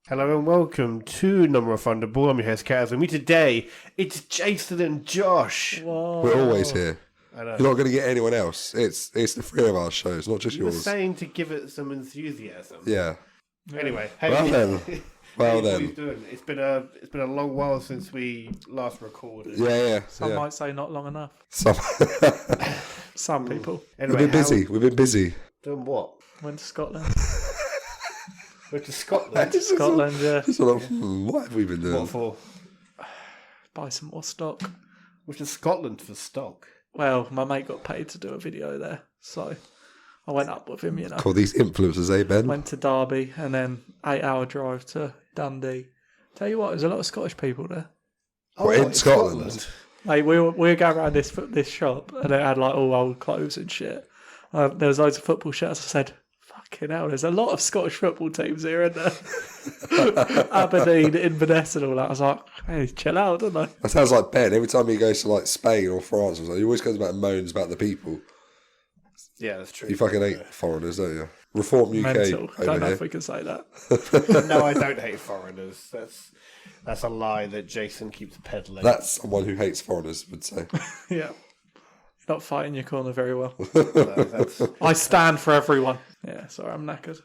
Hello and welcome to Non-REFUNDABLE. I'm your host, Kaz. And me today, it's Jason and Josh. Whoa. We're always here. I know. You're not going to get anyone else. It's the three of our shows, not just You were yours. saying to give it some enthusiasm. Yeah. Anyway, Well then. how you doing? It's been a long while since we last recorded. Yeah. Some might say not long enough. Some people. Anyway, We've been busy. Doing what? Went to Scotland. Went to Scotland. Scotland, yeah. Just sort of, what have we been doing? What for? Buy some more stock. Which is Scotland for stock. Well, my mate got paid to do a video there, so I went up with him, Call these influencers, eh, Ben? Went to Derby and then 8-hour drive to Dundee. Tell you what, there's a lot of Scottish people there. In Scotland? Mate, we were going around this shop and it had like all old clothes and shit. There was loads of football shirts. I said, fucking hell, there's a lot of Scottish football teams here, isn't there? Aberdeen, Inverness and all that. I was like, hey, chill out, don't I? That sounds like Ben. Every time he goes to like Spain or France, or something, he always goes about and moans about the people. Yeah, that's true. You fucking hate foreigners, don't you? Reform UK. Mental. Over Don't know here. if we can say that. No, I don't hate foreigners. That's a lie that Jason keeps peddling. That's someone who hates foreigners would say. Yeah. You're not fighting your corner very well. No, that's... I stand for everyone. Yeah, sorry, I'm knackered.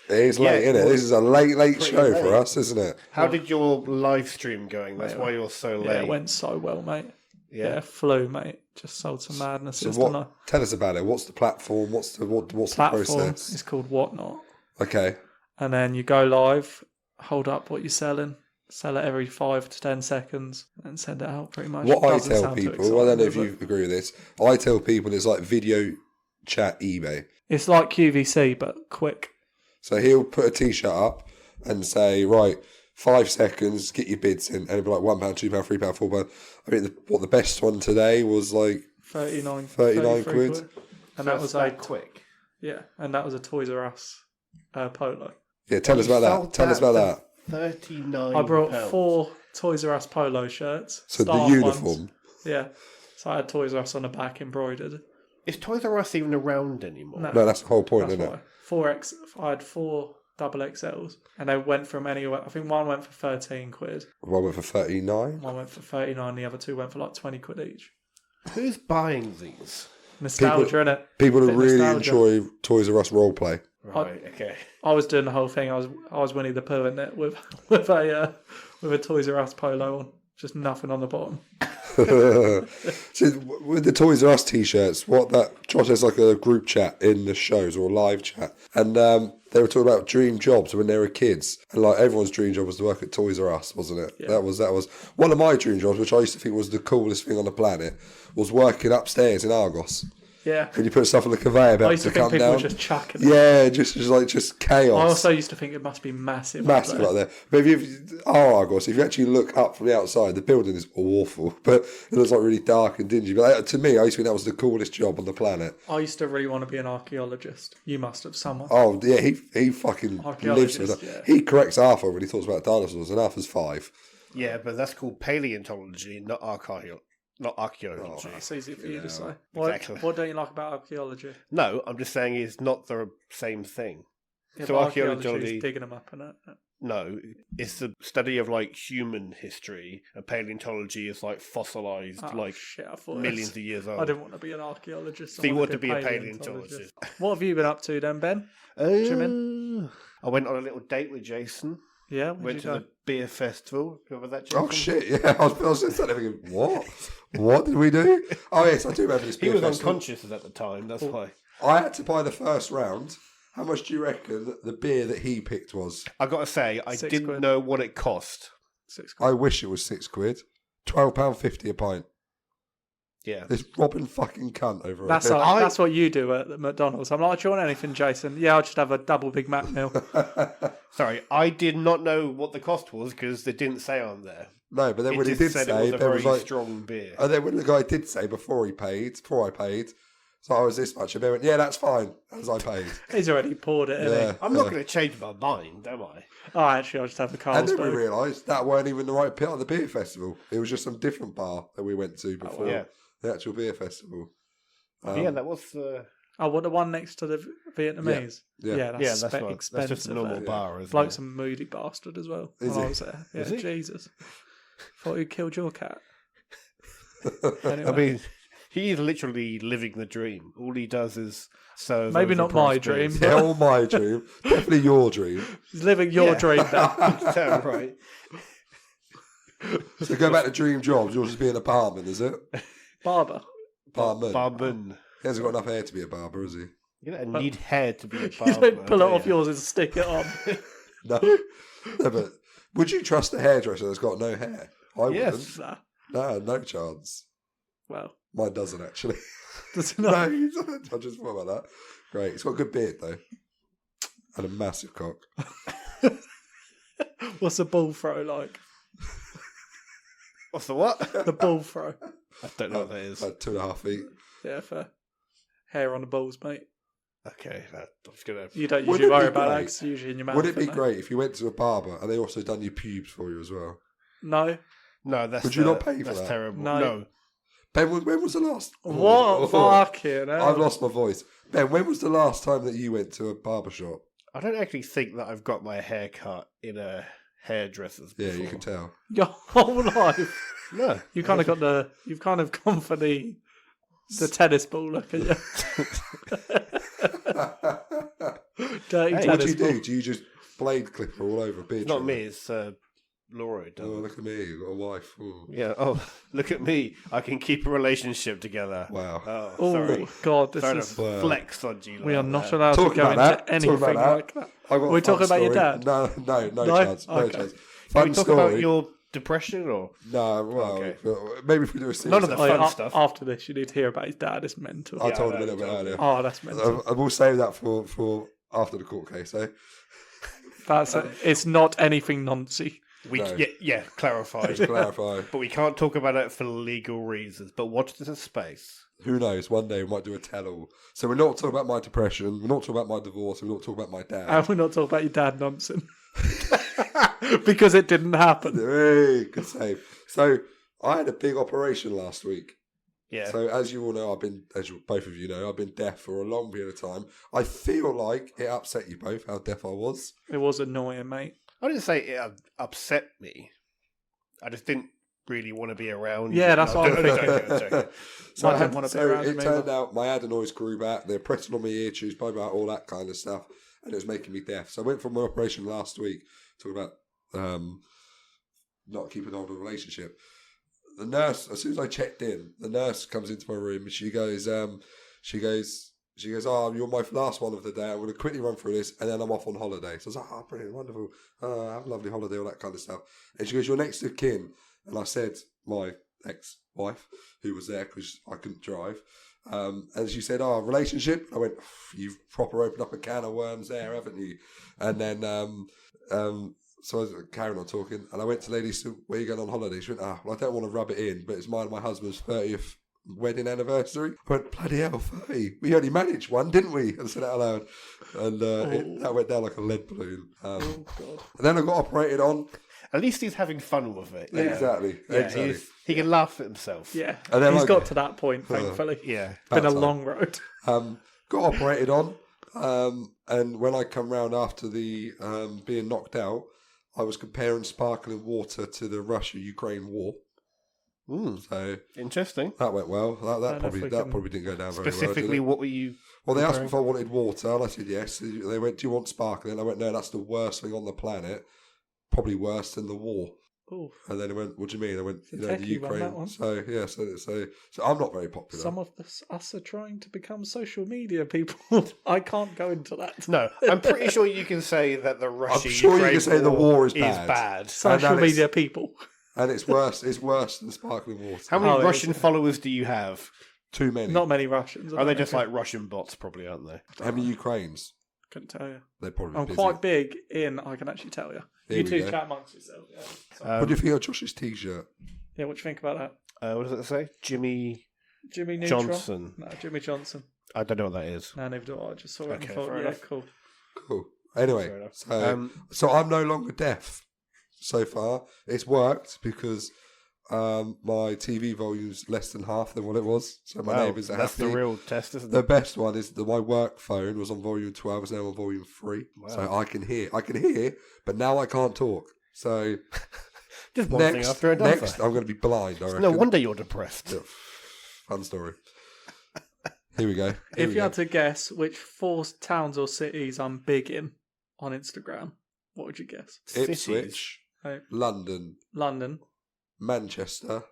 It is late, isn't it? This is a late show late. for us, isn't it? How did your live stream going? That's why you're so late. Yeah, it went so well, mate. Yeah. Flew, mate. Just sold some madness. So just what? on a Tell us about it. What's the platform? What's the platform. process? It's called Whatnot. Okay. And then you go live, hold up what you're selling, sell it every 5 to 10 seconds, and send it out pretty much. What I Doesn't tell sound too people, I don't know if exciting, you agree with this. I tell people it's like video chat eBay. it's like QVC, but quick. So he'll put a t-shirt up and say, right, 5 seconds, get your bids in, and it'll be like £1, £2, £3, £4. I mean, the best one today was like 39 quid. And that was a quick. Yeah, and that was a Toys R Us polo. Yeah, tell us about that. Tell us about that. 39. I brought 4 Toys R Us polo shirts. So the staff uniform. ones. Yeah. So I had Toys R Us on the back embroidered. Is Toys R Us even around anymore? No, that's the whole point, That's isn't why. it? I had 4 double XLs, and they went from anywhere. I think one went for 13 quid, One went for 39. one went for 39, the other 2 went for like 20 quid each. Who's buying these? Nostalgia, innit? People who Bit really nostalgia. enjoy Toys R Us roleplay. Right, okay. I was doing the whole thing. I was Winnie the Pooh in it with a Toys R Us polo on, just nothing on the bottom. So with the Toys R Us t-shirts, Josh has like a group chat in the shows or a live chat, and they were talking about dream jobs when they were kids, and like everyone's dream job was to work at Toys R Us, wasn't it? Yeah. That was one of my dream jobs, which I used to think was the coolest thing on the planet, was working upstairs in Argos. Yeah. When you put stuff on the conveyor I belt used to to think come people down. were just chucking it. Yeah, just chaos. I also used to think it must be massive. Massive up up there. But Argos, if you actually look up from the outside, the building is awful, but it looks like really dark and dingy. But to me, I used to think that was the coolest job on the planet. I used to really want to be an archaeologist. You must have, someone. Oh yeah, he fucking lives with that. Yeah. He corrects Arthur when he talks about dinosaurs, and Arthur's 5. Yeah, but that's called paleontology, not archaeology. It's easy for you to say. Exactly. What don't you like about archaeology? No, I'm just saying it's not the same thing. Yeah, So but archaeology- is digging them up, innit? No, it's the study of like human history, and paleontology is like fossilized, Oh, shit, I thought millions of years old. I didn't want to be an archaeologist. So you want to be be a paleontologist. What have you been up to then, Ben? I went on a little date with Jason. Yeah, Went to go? the beer festival. Remember that, Jason? Oh shit! Yeah, I was just thinking, what? What did we do? Oh yes, I do remember this. He beer was festival. unconscious at the time. That's why. I had to buy the first round. How much do you reckon the beer that he picked was? I got to say, I 6 didn't quid. know what it cost. 6 quid. I wish it was £6. £12.50 a pint. Yeah. This Robin fucking cunt over That's here. that's what you do at McDonald's. I'm like, do you want anything, Jason? Yeah, I'll just have a double Big Mac meal. Sorry, I did not know what the cost was because they didn't say on there. No, but then It when he just did said say, it was a there very was like, strong beer. and then when the guy did say before I paid, so I was this much, and they went, yeah, that's fine, as I paid. He's already poured it, Yeah. isn't he? I'm not going to change my mind, am I? Oh, actually, I'll just have the And then we Carlsberg. realised that weren't even the right pit on the beer festival. It was just some different bar that we went to before yeah. the actual beer festival. Yeah, that was Oh, what, the one next to the Vietnamese? Yeah. That's that's expensive. that's just a normal that. bar, isn't Bloke's it? a moody bastard as well. Is when I he? was there. Yeah, Is he? Jesus. Thought he killed your cat. Anyway. I mean, he is literally living the dream. All he does is serve. Maybe not my overpriced dream. beers. Yeah, all my dream. Definitely your dream. He's living your Yeah. dream now. Damn right. So go back to dream jobs. Yours is being a barman, is it? Barber. Barman. Barman. He hasn't got enough hair to be a barber, has he? You don't need hair to be a You barber. don't pull it off yours and stick it on. No. No, but would you trust a hairdresser that's got no hair? I Yes. Nah. wouldn't. No chance. Well, Mine doesn't actually. does it No, not? he doesn't. I just thought about that. Great. He's got a good beard though. And a massive cock. What's a bull throw like? What's the what? The bull throw. I don't know what that is. Like 2.5 feet. Yeah, fair. Hair on the balls, mate. Okay, I'm just gonna. You don't Wouldn't usually it worry be about that great? 'cause it's usually in your mouth. Would it be isn't great if you went to a barber and they also done your pubes for you as well? No. No, that's. Would you not pay for that's that? terrible. No. No. Ben, when was the last? What? Fucking hell. I've lost my voice. Ben, when was the last time that you went to a barber shop? I don't actually think that I've got my hair cut in a hairdresser's Yeah, before. you can tell. Your whole life. No. You kind of got the. You've kind of gone for the tennis ball look at you. Dirty Hey, tennis What do you ball. do? Do you just blade clipper all over a beard? It's not trimmer? me, it's Laura who does Oh, it. look at me. You've got a wife. Ooh. Yeah, oh, look at me. I can keep a relationship together. Wow. Oh, Oh, sorry. God, this Sorry is. to flex on you. We like are not that. allowed Talking to go about into that, talking anything about like that. I got a We're fun talking about your story. dad? No No? chance. No Okay. chance. Can Fun we talk story. about your depression or? No, well, Okay. maybe if we do a series. None of the Oh, yeah, fun stuff. After this, you need to hear about his dad. It's mental. I Yeah, told I him a know, little bit you told me. earlier. Oh, that's mental. I will save that for after the court case, eh? That's it's not anything noncy. We No. yeah, clarified. To clarify. But we can't talk about it for legal reasons. But watch this space. Who knows? One day we might do a tell-all. So we're not talking about my depression. We're not talking about my divorce. We're not talking about my dad. And we're not talking about your dad nonsense. Because it didn't happen. Hey, good save. So I had a big operation last week. Yeah. So as you all know, both of you know, I've been deaf for a long period of time. I feel like it upset you both how deaf I was. It was annoying, mate. I didn't say it upset me. I just didn't really want to be around. Yeah, you. that's No, what I'm I'm joking. So I didn't want to be around it him turned either. out my adenoids grew back. They're pressing on my ear tubes, blah, blah, all that kind of stuff. And it was making me deaf. So I went for my operation last week, talking about not keeping hold of a relationship. The nurse, as soon as I checked in, the nurse comes into my room and she goes, oh, you're my last one of the day. I'm going to quickly run through this and then I'm off on holiday. So I was like, oh, brilliant, wonderful. Have a lovely holiday, all that kind of stuff. And she goes, you're next of kin. And I said, my ex-wife, who was there because I couldn't drive. And she said, oh, relationship? I went, you've proper opened up a can of worms there, haven't you? And then, so I was carrying on talking, and I went to the lady, so where are you going on holiday? She went, well, I don't want to rub it in, but it's mine and my husband's 30th wedding anniversary. I went, bloody hell, 30. We only managed one, didn't we? I said it out loud. And that went down like a lead balloon. God. And then I got operated on. At least he's having fun with it. Yeah. Exactly. Yeah, exactly. he can laugh at himself. Yeah. And then He's I- got to that point, thankfully. Yeah. It's been a About time. long road. Got operated on. And when I come round after the being knocked out, I was comparing sparkling water to the Russia-Ukraine war. So Interesting. that went well. That if we probably can- didn't go down very well. Specifically, did it? what were you? Well, they asked me if I wanted water, and I said yes. They went, "Do you want sparkling?" I went, "No, that's the worst thing on the planet. Probably worse than the war." Ooh. And then they went, "What do you mean?" I went, a the techie one, that Ukraine. one. So yeah, so I'm not very popular. Some of us are trying to become social media people. I can't go into that. No, I'm pretty sure you can say that the Russia. sure you can say the war is bad. bad. Social And that media people. And it's worse. It's worse than sparkling water. How many Oh, it Russian is. followers do you have? Too many. Not many Russians. Are they just like Russian bots? Probably, aren't they? How many Ukraines? Couldn't tell you. They're probably I'm busy. quite big in. I can actually tell you. Here You we two go. chat amongst yourselves. Yeah. So, What do you think of Josh's t-shirt? yeah. What do you think about that? What does it say? Jimmy Jimmy Neutron? Johnson. No, Jimmy Johnson. I don't know what that is. No, neither do I. I just saw it Okay, and thought, fair yeah, enough. cool. Cool. Fair Anyway, enough. so I'm no longer deaf. So far, it's worked because my TV volume's less than half than what it was. So my neighbours are that's happy. the real test, isn't The it? best one is that my work phone was on volume 12, it's now on volume 3. Wow. So I can hear, but now I can't talk. So Just one thing after another. next I'm going to be blind, I reckon. No wonder you're depressed. Yeah. Fun story. Here we go. If you had to guess which 4 towns or cities I'm big in on Instagram, what would you guess? Ipswich, Right. London, London. Manchester.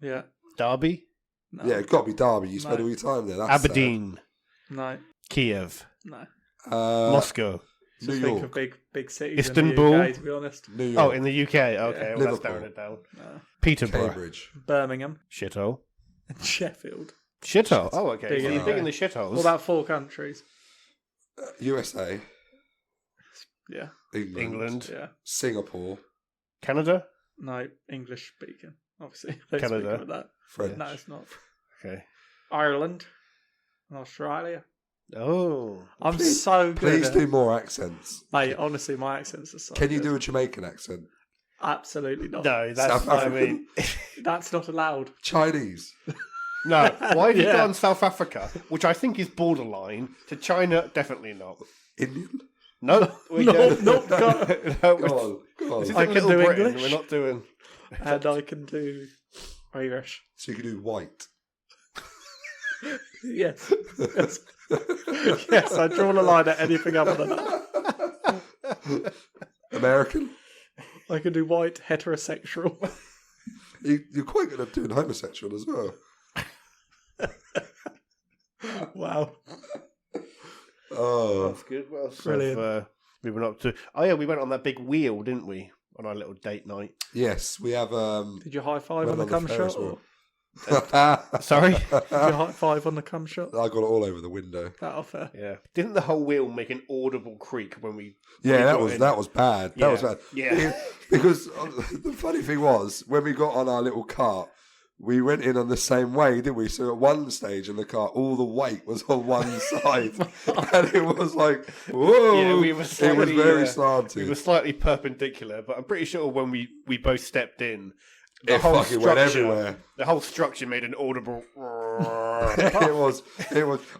Yeah. Derby, No. Yeah, it's got to be Derby. You spend No. all your time there. That's Aberdeen, No. Kiev, No. Moscow. New Just think York, of big cities Istanbul. in the UK, to be honest. New York, Oh, in the UK. Okay, well, that's Liverpool. narrowing it down. No. Peterborough. Cambridge. Birmingham Shithole. and Sheffield. Shithole. Oh, okay. Big So in you're the big in the UK. shitholes. What about 4 countries? USA, Yeah. England. Yeah. Singapore, Canada. No, English speaking. Obviously. They Canada. speak of that. French. No, it's not. Okay. Ireland and Australia. Oh. I'm Please- so good Please at do more accents. Mate, honestly, my accents are so Can you good. do a Jamaican accent? Absolutely not. No, that's. South I African. mean, That's not allowed. Chinese. no. Why have you Yeah. gone South Africa, which I think is borderline, to China? Definitely not. Indian? No, we No, don't. no, no, Go on. Go This is on. I in can Little do Britain. English. We're not doing. And I can do Irish. So you can do white. Yes. Yes. Yes, I draw the line at anything other than that. American? I can do white heterosexual. You're quite good at doing homosexual as well. Wow. Oh. That's good. What else Brilliant. have, we went up to? Oh yeah, we went on that big wheel, didn't we? On our little date night. Yes, we have... Did you high five went on the cum Ferris shot? wheel. Or Sorry. did you high five on the cum shot? I got it all over the window. That'll fair. Yeah. Didn't the whole wheel make an audible creak when we? Yeah, got in? that was bad. That was bad. Yeah. Because the funny thing was, when we got on our little cart, we went in on the same way, didn't we? So at one stage in the car, all the weight was on one side, and it was like, whoa! Yeah, we were it was slightly, very We slanted. were slightly perpendicular, but I'm pretty sure when we both stepped in, the It whole fucking went structure, everywhere. the whole structure made an audible. it was.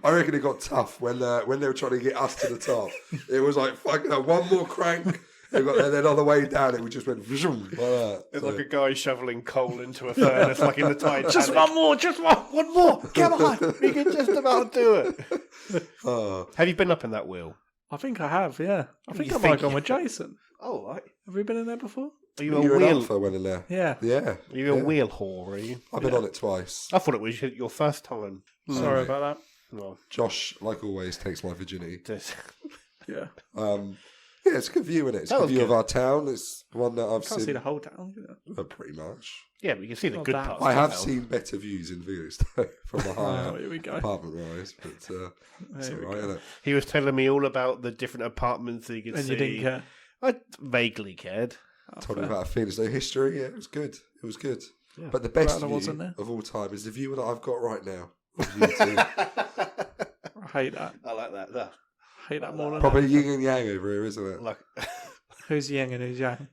I reckon it got tough when they were trying to get us to the top. It was like fucking one more crank. And then on the way down, it just went vroom, like that. It's So- like a guy shoveling coal into a furnace, like in the Titanic. Just one more, just one. One more. Come on, we can just about do it. Oh. Have you been up in that wheel? I think I have, yeah. I think You I might have think gone with Jason. Oh, right. Have we been in there before? Are you a You and wheel? Alpha went in there. Yeah. Yeah. Are you a yeah. wheel whore? Are you? I've been on it twice. I thought it was your first time. Sorry mate. about Well, Josh, like always, takes my virginity. just, that. Yeah. Yeah, it's a good view in it. It's a That good was view of good. our town. It's one that I've Can't see seen the whole town, can you? pretty much. yeah, but you can see the Not good that. parts. I have now. seen better views in views from a Oh, higher here we go. apartment rise, but it's There we alright, go. isn't it? He was telling me all about the different apartments that you could And see. you didn't care. I vaguely cared. Oh, Told me fair. about a Phoenix Day history. Yeah, it was good. It was good. Yeah. But the best Glad I view wasn't there. of all time is the view that I've got right now. Of you two. I hate that. I like that. I hate that more than Probably yin and yang over here, isn't it? Like, Who's yang and who's yang?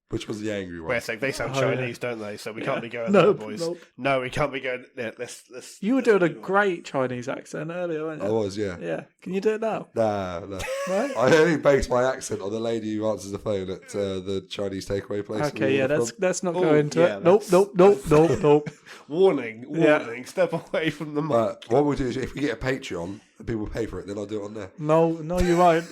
Which was the angry one? wait a sec, they sound Oh, yeah. Chinese, don't they? So we Yeah. can't be going Nope, there, boys. nope. No, we can't be going. Yeah, let's. You were doing a great Chinese accent earlier, weren't I you? was, yeah. Yeah. Can you do it now? Nah. Right? I only base my accent on the lady who answers the phone at the Chinese takeaway place. Okay, yeah, let's not go Oh, into yeah, it. Nope, that's- nope. Warning, Yeah. step away from the mic. But what we'll do is if we get a Patreon and people pay for it, then I'll do it on there. No, you won't.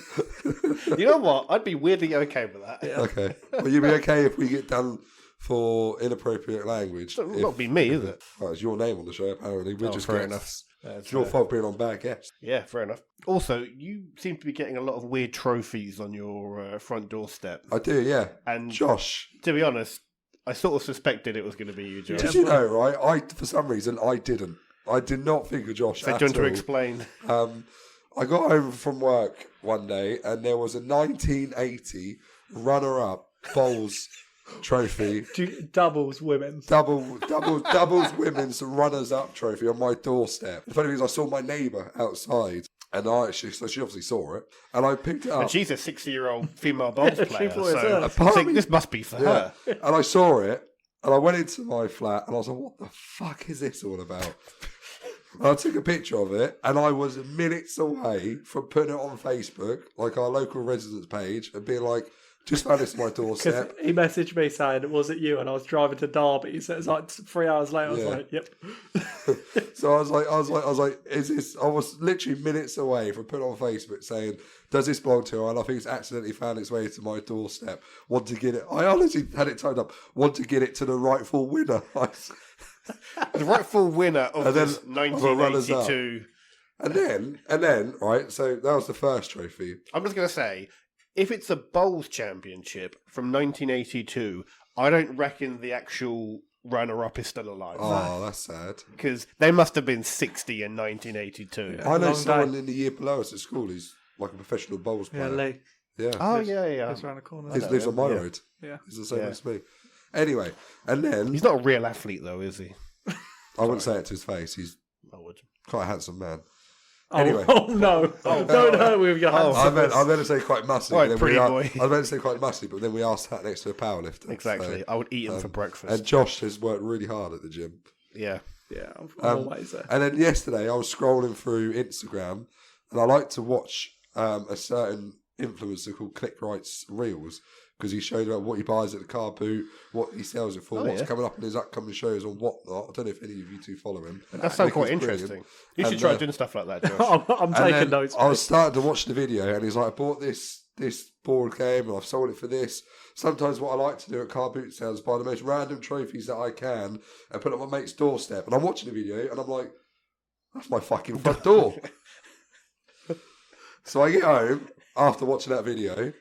You know what? I'd be weirdly okay with that. Yeah. Okay. Will you be okay if we get done for inappropriate language? It'll not be me, is it? Well, it's your name on the show, apparently. We're Oh, just fair guests. enough. It's your fault being on bad guests. Yeah, fair enough. Also, you seem to be getting a lot of weird trophies on your front doorstep. I do, yeah. And Josh, to be honest, I sort of suspected it was going to be you, Josh. did you know, right? For some reason, I didn't. I did not think of Josh So at do you want to all. explain? I got home from work one day and there was a 1980 runner-up bowls trophy, Doubles women. doubles women's runners-up trophy on my doorstep. The funny thing is, I saw my neighbour outside And she obviously saw it, and I picked it up. And she's a 60-year-old female bowls She player, thought it was so her. I think this must be for her. And I saw it, and I went into my flat, and I was like, what the fuck is this all about? And I took a picture of it, and I was minutes away from putting it on Facebook, like our local residents page, and being like, just found this on my Because doorstep. he messaged me saying, was it you? And I was driving to Derby. So it was like 3 hours later. I was like, yep. So I was like, is this? I was literally minutes away from putting on Facebook saying, does this belong to her? And I think it's accidentally found its way to my doorstep. Want to get it? I honestly had it timed up. Want to get it to the rightful winner. The rightful winner of And then this runners up. 1982. And then, right. So that was the first trophy. I'm just going to say, if it's a bowls championship from 1982, I don't reckon the actual runner-up is still alive. Oh, that's sad. Because they must have been 60 in 1982. Yeah. I know Long someone day. in the year below us at school who's like a professional bowls Yeah, player. Lee. Yeah. Oh, yeah. Just around the corner. He lives on my yeah. road. Yeah. He's the same Yeah. as me. Anyway, and then He's not a real athlete, though, is he? I wouldn't say it to his face. He's I would. quite a handsome man. Oh, Anyway. oh no. Don't hurt me with your hands. I meant to say quite muscly. Right, but then pretty boy. I meant to say quite muscly, but then we asked that next to a powerlifter. Exactly. So, I would eat him for breakfast. and Josh has worked really hard at the gym. Yeah. Yeah, I'm always there. And then yesterday I was scrolling through Instagram, and I like to watch a certain influencer called Click Right's Reels, because he showed about what he buys at the car boot, what he sells it for, Oh, what's yeah. coming up in his upcoming shows and whatnot. I don't know if any of you two follow him. That sounds I quite think it's interesting. brilliant. You should And, try doing stuff like that, Josh. I'm And taking then notes. I was mate. starting to watch the video, and he's like, I bought this board game, and I've sold it for this. Sometimes what I like to do at car boot sales is buy the most random trophies that I can and put it on my mate's doorstep. And I'm watching the video, and I'm like, that's my fucking front door. So I get home after watching that video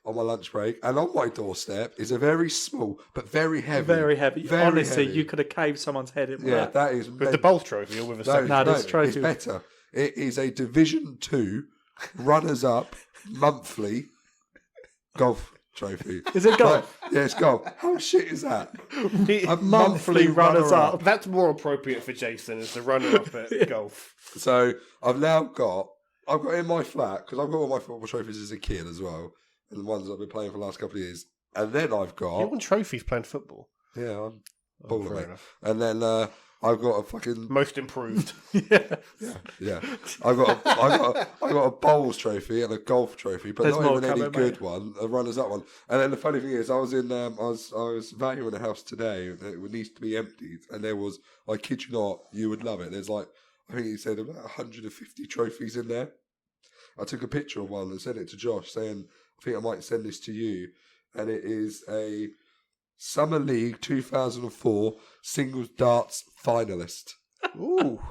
on my lunch break, and on my doorstep is a very small but very heavy. Very heavy. Very Honestly, heavy. you could have caved someone's head in with Yeah, that. that is With the bowls trophy or with a second No, this it's trophy- better. It is a Division 2 runners-up monthly golf trophy. Is it golf? Like, yeah, it's golf. How shit is that? A monthly runners-up. That's more appropriate for Jason as the runner-up at golf. So I've got in my flat, because I've got all my football trophies as a kid as well, and the ones I've been playing for the last couple of years. And then I've You got, won trophies playing football. yeah, I'm Oh, baller, fair mate. enough. And then I've got a fucking Most improved. yeah. I got a bowls trophy and a golf trophy, but There's not more even any coming, good mate. one. A runners-up one. And then the funny thing is, I was valuing a house today. And it needs to be emptied, and there was, I kid you not, you would love it. There's like, I think he said about 150 trophies in there. I took a picture of one and sent it to Josh, saying, I think I might send this to you. And it is a Summer League 2004 singles darts finalist. Ooh.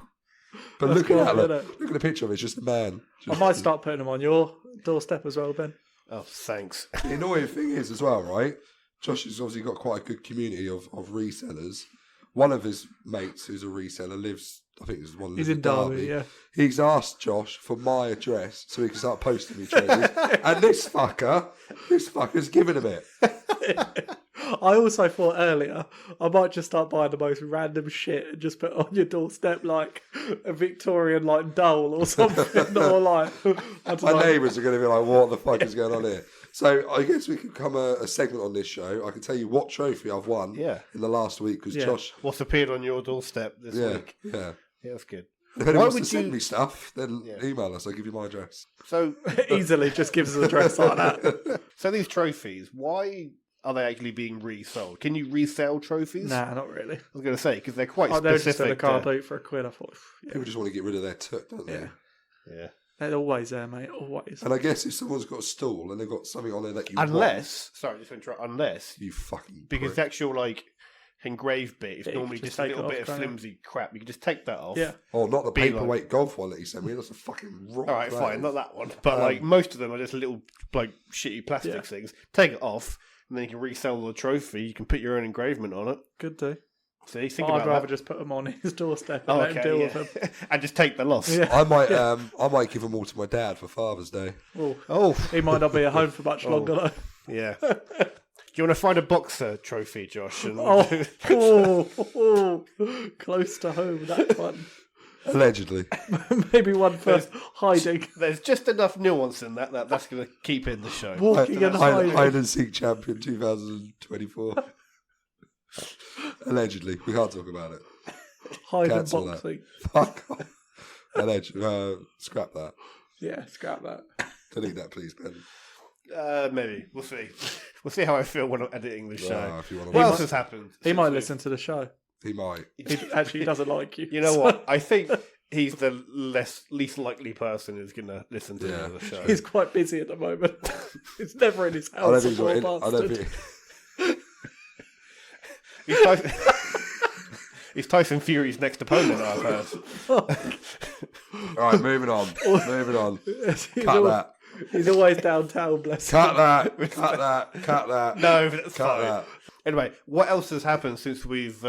But That's look cool, at that. isn't Look at the picture of it. It's just a man. I might start putting them on your doorstep as well, Ben. Oh, thanks. The annoying thing is as well, right? Josh has obviously got quite a good community of resellers. One of his mates who's a reseller lives, I think there's one He's lives in Derby, yeah. He's asked Josh for my address so he can start posting me trophies. And this fucker's given him it. I also thought earlier I might just start buying the most random shit and just put on your doorstep like a Victorian like dole or something, or like I don't My know. neighbours are going to be like, what the fuck is going on here? So I guess we could come a segment on this show. I can tell you what trophy I've won Yeah. in the last week, because Yeah. Josh, What's appeared on your doorstep this week? yeah. Yeah, that's good. If anyone Why wants to would send you- me stuff, then Yeah. email us. I'll give you my address. So, Easily just gives us an address like that. so these trophies, why are they actually being resold? Can you resell trophies? Nah, not really. I was going to say, because they're quite Oh, they were just in a specific. car boot for £1. I thought, yeah, People just want to get rid of their toot, don't they? Yeah. Yeah. they're always there, mate. Always. And I guess if someone's got a stool and they've got something on there that you Unless, sorry, just to interrupt, unless, want, you fucking because prick. the actual, like, engraved bit is Yeah, you normally can just just a take it little off, bit of can't you? flimsy crap. You can just take that off. Yeah. Oh, not the be like- paperweight golf one that you sent me. That's a fucking rock. All right, that fine, is. not that one. But, like, most of them are just little, like, shitty plastic Yeah. things. Take it off, and then you can resell the trophy. You can put your own engravement on it. Good do. See, think I'd about rather that. just put them on his doorstep and Oh, let him okay, deal yeah. with them. And just take the loss. Yeah. I might give them all to my dad for Father's Day. Oh, Oh, he might not be at home for much longer though. yeah. Do you want to find a boxer trophy, Josh? And Oh, close to home, that one. Allegedly. Maybe one for hiding. There's just enough nuance in that's going to keep in the show. Walking and hiding. Hide and Seek champion 2024. Allegedly. We can't talk about it. Hide and Cancel that. boxing. Fuck off. Allegedly. Scrap that. Yeah, scrap that. Delete that, please, Ben. Maybe. We'll see. We'll see how I feel when I'm editing the show. If you want What to else has happened? He might listen to the show. He might. He doesn't like you. You know what? I think he's the least likely person who's going to listen to the show. He's quite busy at the moment. He's never in his I don't house. think he's poor not in, I don't bastard. think. He's Tyson Fury's next opponent, I've heard. Alright, moving on. Moving on. Cut that. He's always downtown, bless him. Cut that. Cut that. Cut that. No, that's Cut fine. that. Anyway, what else has happened since we've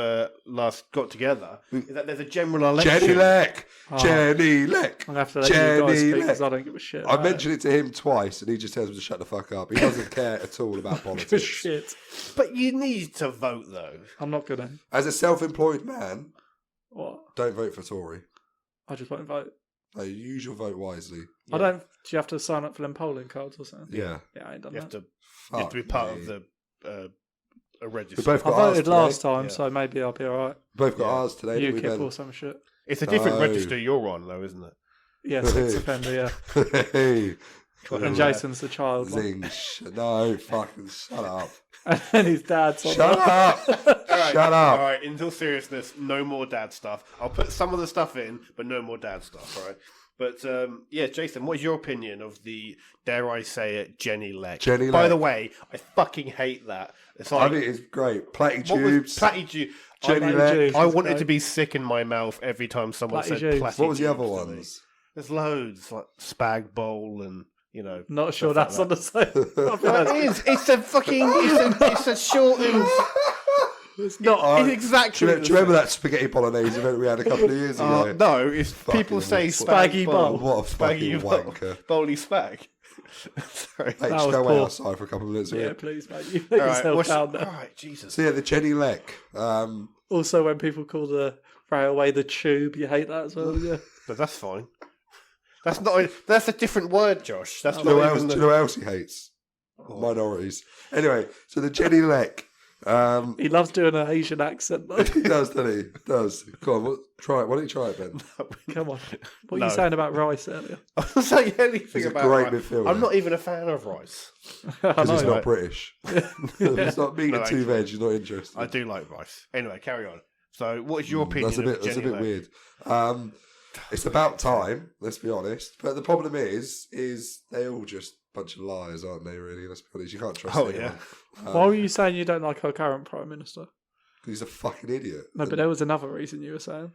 last got together is that there's a general election. Jenny Leck. Jenny Leck. I'm going to have to let you guys Jenny speak Leck. because I don't give a shit. I mentioned it to him twice and he just tells me to shut the fuck up. He doesn't care at all about Good politics. shit. But you need to vote, though. I'm not going to. As a self-employed man, What? don't vote for Tory. I just won't vote. No, use your vote wisely. I don't. Do you have to sign up for them polling cards or something? Yeah. Yeah, I ain't done You have that. to be part me. of the a We register. both I got ours voted today. last time, Yeah. so maybe I'll be alright. Both got ours today. didn't we, UKIP Ben? or some shit. It's a different No. register you're on, though, isn't it? Yeah, sex offender, yeah. Hey. And Jason's the child one. Zing. No, fucking shut up. And then his dad's on Shut that. up. Alright, Shut up. All right, in all seriousness, no more dad stuff. I'll put some of the stuff in, but no more dad stuff, all right? But, yeah, Jason, what is your opinion of the, dare I say it, Jenny Leck? Jenny By Leck. the way, I fucking hate that. It's I like, think it's great. Platty what was tubes. Platty Tube? Jenny Platty Leck. Tubes. I It's wanted great. to be sick in my mouth every time someone Platty said Tubes. Platty What was the Tubes other to me. ones? There's loads, like Spag Bowl and, you know. Not sure stuff that's like on the same. It is. It's a fucking. It's a shortened. It's not. It's exactly. Do you remember that spaghetti bolognese event we had a couple of years ago? No, it's people say Spaggy bowl. What a Spaggy fucking bowl. wanker. Bowly spag. Sorry. Hey, That just was go away poor. outside for a couple of minutes. Yeah, Yeah. please, mate. You let yourself down there. All right, Jesus. So yeah, the Jenny Leck. Also, when people call the railway the tube, you hate that as well, yeah. But that's fine. That's not. That's a different word, Josh. That's Do you know not what else? even Do the. you know what else he hates? Minorities. Anyway, so the Jenny Leck. He loves doing an Asian accent, though. He does, doesn't he? He does. Go on, try it. Why don't you try it, Ben? Come on. What were No. you saying about rice earlier? I'm not saying anything He's a about great rice. midfielder. I'm not even a fan of rice. I Because he's know. not British. It's not being No, a two veg. He's not interested. I do like rice. Anyway, carry on. So, what is your opinion? That's a bit Leck? weird. It's about time. Let's be honest. But the problem is they all just a bunch of liars, aren't they? Really, let's be honest. You can't trust Oh, anyone. Why were you saying you don't like our current Prime Minister? He's a fucking idiot. No, but there was another reason you were saying.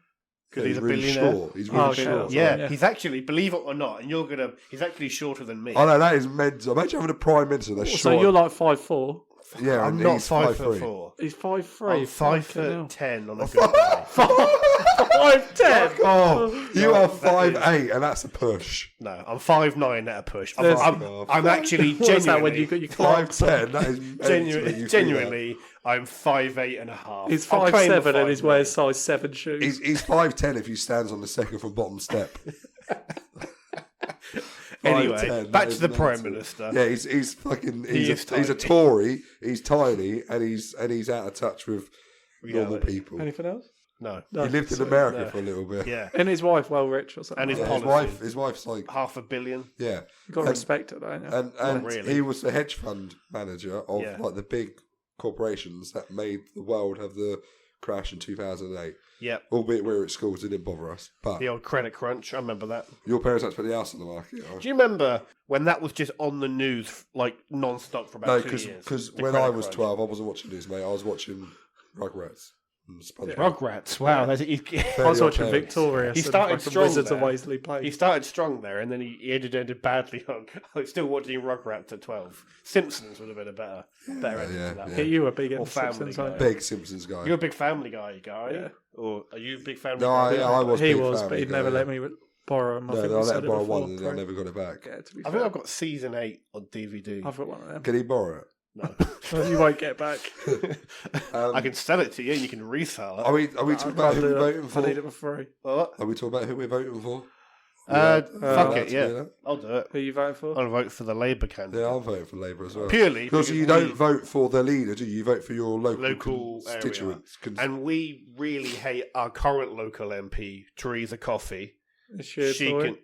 Because he's a really billionaire. short. He's really Oh, okay, short. that's Yeah, right, yeah. he's actually, believe it or not, and he's actually shorter than me. Oh no, that is mental. Imagine having a prime minister that's So short. you're like 5'4". yeah, I'm and not he's 5'4". He's 5'3". I'm 5'10" on a good day. 5'10". Oh, you No, are that 5'8", and that's a push. No, I'm 5'9" at a push. There's- I'm actually What was that when genuinely, you got your clocks? 5'10", that is mental. genuinely, I'm 5'8" and a half. He's I'll claim the 5'7" and he's 5'9". wearing size 7 shoes. He's 5'10" if he stands on the second from bottom step. Anyway, 5'10", back that to is the mental. Prime Minister. Yeah, he's fucking He is he's a tiny. Tory. He's tiny and he's out of touch with normal Reality. people. Anything else? No. He lived in America no. for a little bit. Yeah. And his wife well rich or something. And his like that. policy. His wife's like $500 million. yeah. You got to respect it, don't you? And really. he was the hedge fund manager of Yeah. like the big corporations that made the world have the crash in 2008. Yep. Albeit we were at schools, it didn't bother us. But The old credit crunch. I remember that. your parents had to put the house on the market. Do you remember when that was just on the news, like non-stop for No, about 2 years? because The when credit I was crunch. 12, I wasn't watching news, mate. I was watching Rugrats and SpongeBob. Rugrats. Wow. That's, I was Fairly Odd watching Parents. Victorious. He and started fucking strong Wizards of there. Waverly Place. He started strong there, and then he ended badly on. I was still watching Rugrats at 12. Simpsons would have been a better ending yeah, to that. yeah. one. Yeah, you were big Or into Family Simpsons, Guy. weren't you? Big Simpsons guy. You're a big Family Guy, Yeah. or are you a big Family No, Guy? I was. He big was, Family but he Guy, never yeah. let me borrow him. I No, think I we let said him it borrow before, one and I Craig. never got it back. Yeah, to be I fair. think I've got season 8 on DVD. I've got one of them. Can he borrow it? No. You won't get back. I can sell it to you and you can resell it. Are we talking about who we're voting I need for? it for free. What? Are we talking about who we're voting for? Fuck it, yeah. that? I'll do it. Who are you voting for? I'll vote for the Labour candidate. Yeah, I'm voting for Labour as well. Purely because you don't vote for the leader, do you? You vote for your local constituents. And we really hate our current local MP, Theresa Coffey. Is she a Tory?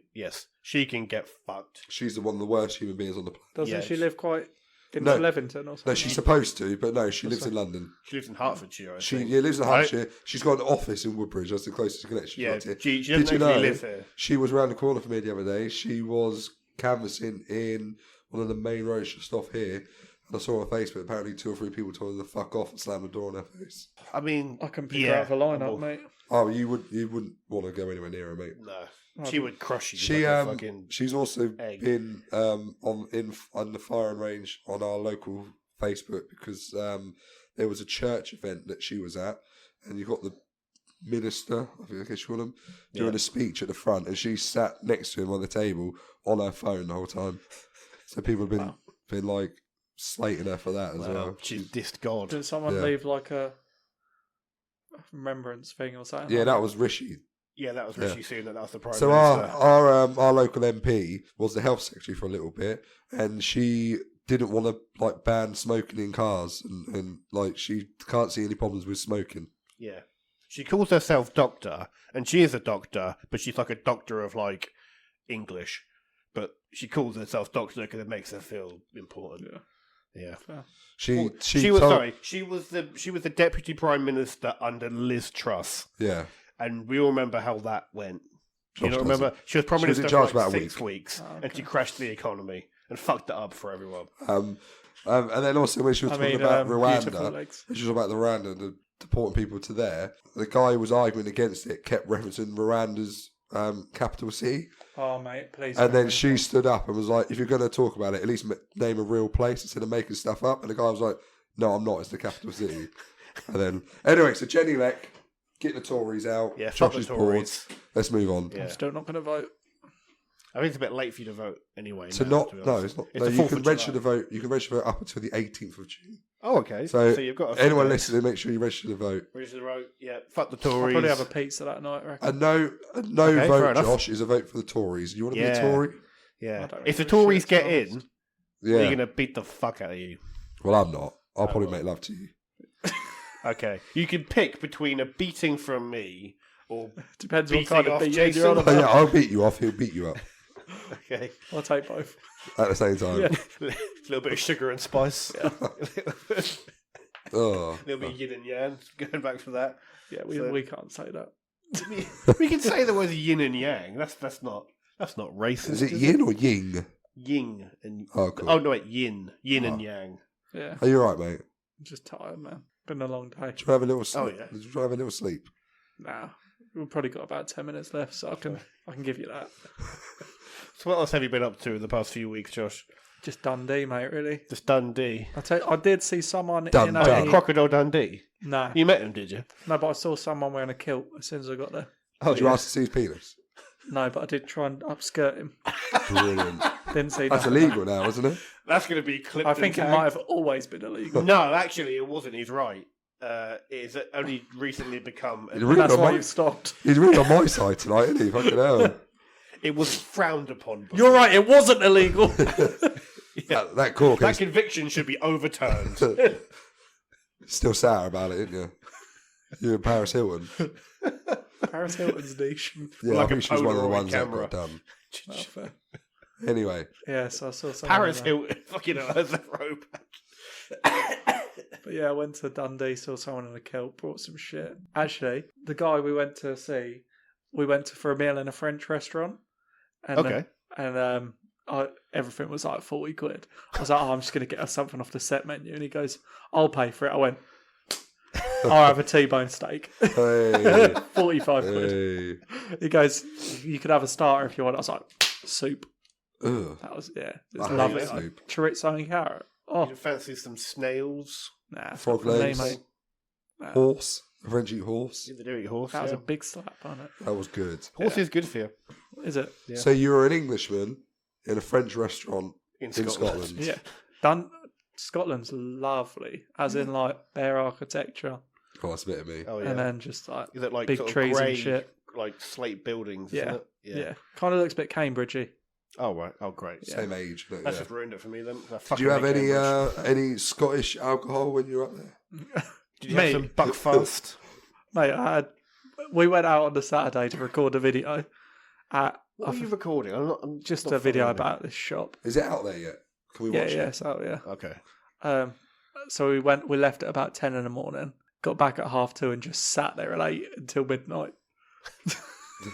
She can get fucked. She's one of the worst human beings on the planet. Doesn't she live quite in No. Levington or something? No, she's supposed to, but no, she lives in London. She lives in Hertfordshire, I She think. lives in Hertfordshire. She's got an office in Woodbridge. That's the closest connection. Yeah, she's got she here. doesn't actually live here. She was around the corner from me the other day. She was canvassing in one of the main roads just off here. And I saw on Facebook, apparently 2 or 3 people told her to fuck off and slam the door on her face. I mean, I can pick her out of a lineup, mate. Oh, you wouldn't want to go anywhere near her, mate. No. She would crush you. She's also egg. been on the firing range on our local Facebook because there was a church event that she was at, and you got the minister, I guess you call him, doing a speech at the front, and she sat next to him on the table on her phone the whole time. So people have been like slating her for that as well. She's dissed God. Didn't someone leave like a remembrance thing or something? Yeah, that was Rishi. Yeah, that was Rishi Sunak. That was the Prime So Minister. our local MP was the health secretary for a little bit, and she didn't want to like ban smoking in cars, and like she can't see any problems with smoking. Yeah. She calls herself doctor, and she is a doctor, but she's like a doctor of like English. But she calls herself doctor because it makes her feel important. Yeah. She was the deputy prime minister under Liz Truss. Yeah. And we all remember how that went. You Josh don't remember? She was prime minister in for charge like about a 6 week. weeks, and she crashed the economy and fucked it up for everyone. And then also when she was talking about Rwanda, she was about the Rwanda and deporting people to there. The guy who was arguing against it kept referencing Rwanda's capital city. Oh, mate, please. And then she stood up and was like, if you're going to talk about it, at least name a real place instead of making stuff up. And the guy was like, no, I'm not. It's the capital city. And then, anyway, so Jenny Leck, get the Tories out. Yeah, fuck the Tories. Tories. Let's move on. Yeah. I'm still not going to vote. I think it's a bit late for you to vote anyway. So now, it's not. It's No, the you 4th can of register July. to vote. You can register to vote up until the 18th of June. Oh, okay. So you've got anyone listening, make sure you register to vote. Register to vote. Yeah, fuck the I'll Tories. probably have a pizza that night, I reckon. A no Okay, fair vote, enough. Josh, is a vote for the Tories. You want to be a Yeah. Tory? Yeah. I don't If the give a Tories shit, get to be in, honest. Yeah. they're going to beat the fuck out of you. Well, I'm not. I'll probably make love to you. Okay. You can pick between a beating from me or Depends what beating kind of off beat Jason. you're on Oh, about. yeah, I'll beat you off. He'll beat you up Okay. I'll take both. at the same time. Yeah. A little bit of sugar and spice. a Oh. little bit of yin and yang. Going back to that. Yeah, So- we can't say that. We can say the words yin and yang. That's not racist. Is it yin or ying? Yin and Oh, cool. oh no, wait, yin and yang. Yeah, Are you all right, mate? I'm just tired, man. Been a long day. Do you want to have a little sleep? Oh, yeah. Do you want to have a little sleep? Nah, we've probably got about 10 minutes left, so I can give you that. So what else have you been up to in the past few weeks, Josh? Just Dundee, mate. Really. Just Dundee. I did see someone in Dundee. Crocodile Dundee. No, You met him, did you? no, but I saw someone wearing a kilt as soon as I got there. Oh, Did you ask to see his penis? No, but I did try and upskirt him. Brilliant. Didn't see That's that. illegal now, isn't it? That's going to be clipped. I think it and might tagged. have always been illegal. No, actually, it wasn't. He's right. It's only recently become. He's really That's on why my, you've stopped. he's really on my side tonight, isn't he? Fucking hell. It was frowned upon. Before. You're right. It wasn't illegal. That court That case, conviction should be overturned. still sour about it, isn't you? You and Paris Hilton. Paris Hilton's niche. Yeah, Like I a think she was one of the Polaroid ones camera. that got done. Oh, fair. Anyway, Yeah, so I saw someone. Paris there. Hilton, fucking hell, has a robe. But yeah, I went to Dundee, saw someone in a kilt, brought some shit. Actually, the guy we went to see, we went for a meal in a French restaurant. And, Okay. Everything was like 40 quid. I was like, I'm just going to get us something off the set menu. And he goes, I'll pay for it. I went, I'll have a T-bone steak. hey, 45 quid. hey. He goes, you could have a starter if you want. I was like, soup. Ugh. That was, yeah, I it's hate lovely. soup. Chorizo and carrot. Oh, You fancy some snails? nah. Frog not for me, legs. mate. Nah. Horse. A French eat horse. Did they do eat horse? That was yeah. a big slap, wasn't it? That was good. Horse is good for you. Is it? Yeah. So you were an Englishman in a French restaurant In in Scotland. Scotland. Yeah. Scotland's lovely, as in like bare architecture, Oh, that's a bit of me. Oh yeah. and then just like Is it like big sort of trees grey, and shit. like slate buildings? Yeah. Isn't it? Yeah, kind of looks a bit Cambridgey. Oh right. Oh great. Same age. But, That's yeah. just ruined it for me then. Did you have any Scottish alcohol when you were up there? Did you have some Buckfast? Mate, we went out on the Saturday to record a video at What were you recording? I'm just not a video following about this shop. Is it out there yet? Can we watch it? So yeah. Okay. So we left at about 10 in the morning, got back at 2:30 and just sat there at 8 until midnight.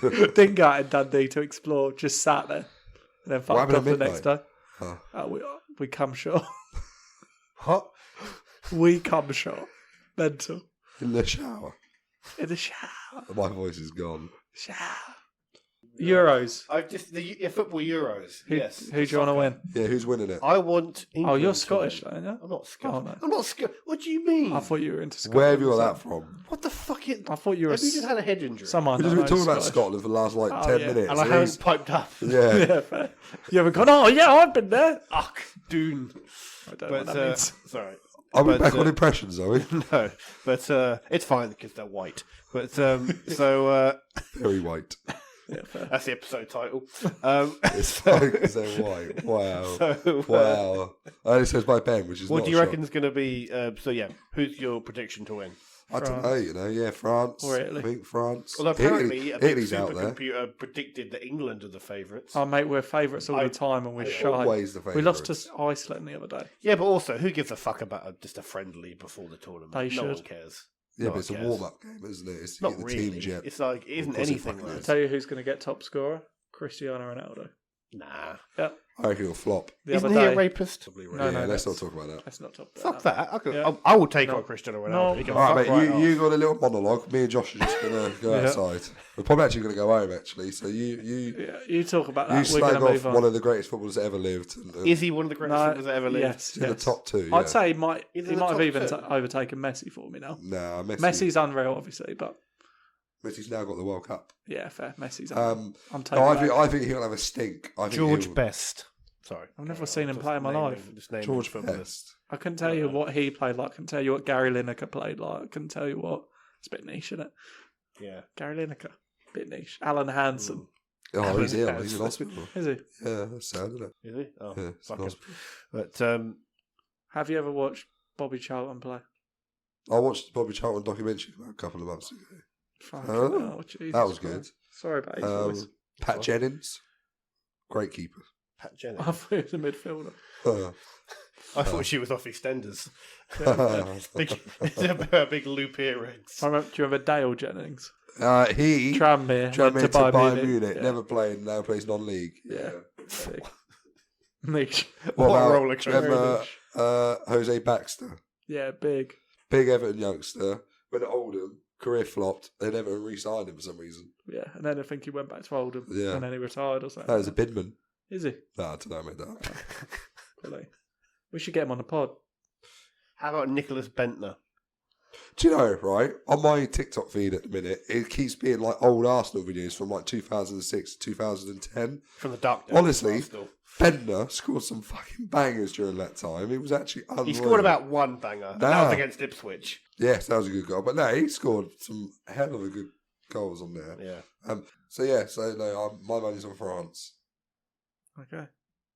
Didn't go out in Dundee to explore, just sat there. And then fucked happened off at the next day. Oh. We come short. What? We come short. Mental. In the shower. In the shower. My voice is gone. Shower. Euros. I've just the football Euros. Yes. Who do you want to win? Yeah, who's winning it? I want. England You're to Scottish, win. aren't you? I'm not Scottish. Oh, no. I'm not Scottish. What do you mean? I thought you were into Scotland. Where have you got that from? What the fuck? I thought you were Have you just had a head injury? someone. We've that just been knows talking about Scottish. Scotland for the last 10 yeah. minutes. And I haven't piped up. Yeah. Yeah, fair. You haven't gone, oh yeah, I've been there. Ugh, Dune. I don't know But what that means. sorry. Are we But, back on impressions, are we? No, but it's fine because they're white. But so Very white. Yeah, fair. that's the episode title. It's fine because they're white. Wow. So, Wow. And it says by Ben, which is what not do you a reckon is going to be? So yeah, who's your prediction to win? shock. I don't know, yeah, France. Or Italy. I think France. Well, apparently a big Italy's out there. supercomputer predicted that England are the favourites. Oh, mate, we're favourites all the time and we're shy. Always the We lost favourites. to Iceland the other day. Yeah, but also, who gives a fuck about just a friendly before the tournament? They No one should. cares. Yeah, No but one it's a cares. warm-up game, isn't it? It's to Not get the really. team jet. It's like it isn't course it anything fucking like is. Tell you who's going to get top scorer? Cristiano Ronaldo. Nah. Yeah. I reckon it'll flop. The Isn't other he day. a rapist? No, yeah, let's that's- not talk about that. Let's not talk Fuck about that. I, could, Yeah. I will take No. on Cristiano Ronaldo. No. He can All right, fuck mate, right you off. got a little monologue. Me and Josh are just going to go Yeah. outside. We're probably actually going to go home, actually. So you Yeah, you talk about you that. We're going slag to off move on. one of the greatest footballers that ever lived. And, Is he one of the greatest footballers that ever lived? Yes, in the yes. top two, yeah. I'd say he might He's in have the even top two. overtaken Messi for me now. Nah, Messi's unreal, obviously, but Messi's now got the World Cup. yeah, fair. Messi's unreal. I'm taking No, that. I think he'll have a stink. I think George he'll- Best. Sorry. I've never seen him play in my life. George Best. I couldn't tell you what he played like. I couldn't tell you what Gary Lineker played like. I couldn't tell you what. It's a bit niche, isn't it? Yeah. Gary Lineker. Bit niche. Alan Hansen. Oh, he's ill. Yeah, He's in hospital. Is he? Yeah, that's sad, isn't it? Is he? Oh, Yeah, it's fuck in him. hospital. But Have you ever watched Bobby Charlton play? I watched the Bobby Charlton documentary about a couple of months ago. Fucking Oh, hell, Jesus that was Christ. good. Sorry about his voice. Pat Jennings, great keeper. Pat Jennings. I thought he was a midfielder. I thought she was off EastEnders. a big loop earrings. Do you remember Dale Jennings? He Tranmere. went went to Bayern Munich. Munich, Yeah. never played, now plays non-league. Yeah. Sick. Niche. What What a about roller coaster. remember, Jose Baxter? Yeah, big. Big Everton youngster, went to Oldham, career flopped, they never re-signed him for some reason. Yeah, and then I think he went back to Oldham. Yeah. And then he retired or something. That was a bidman. Is he? No, I don't know, I made that up. Really? We should get him on the pod. How about Nicholas Bentner? Do you know, right, on my TikTok feed at the minute, it keeps being like old Arsenal videos from like 2006 to 2010. From the dark days. Honestly, Still. Bendner scored some fucking bangers during that time. It was actually unreal. He scored about one banger. and That was against Ipswich. Yes, that was a good goal. But no, he scored some hell of a good goals on there. Yeah. My money's on France. Okay.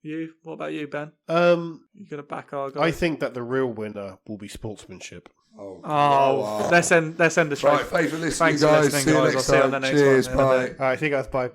You? What about you, Ben? Um, You gonna back our guy? I think that the real winner will be sportsmanship. Oh, wow. Let's end the show. Right, thanks for listening, Thanks for guys. listening, See you guys. next I'll see you on time. the next Cheers, one. bye. All right, see you guys. Bye.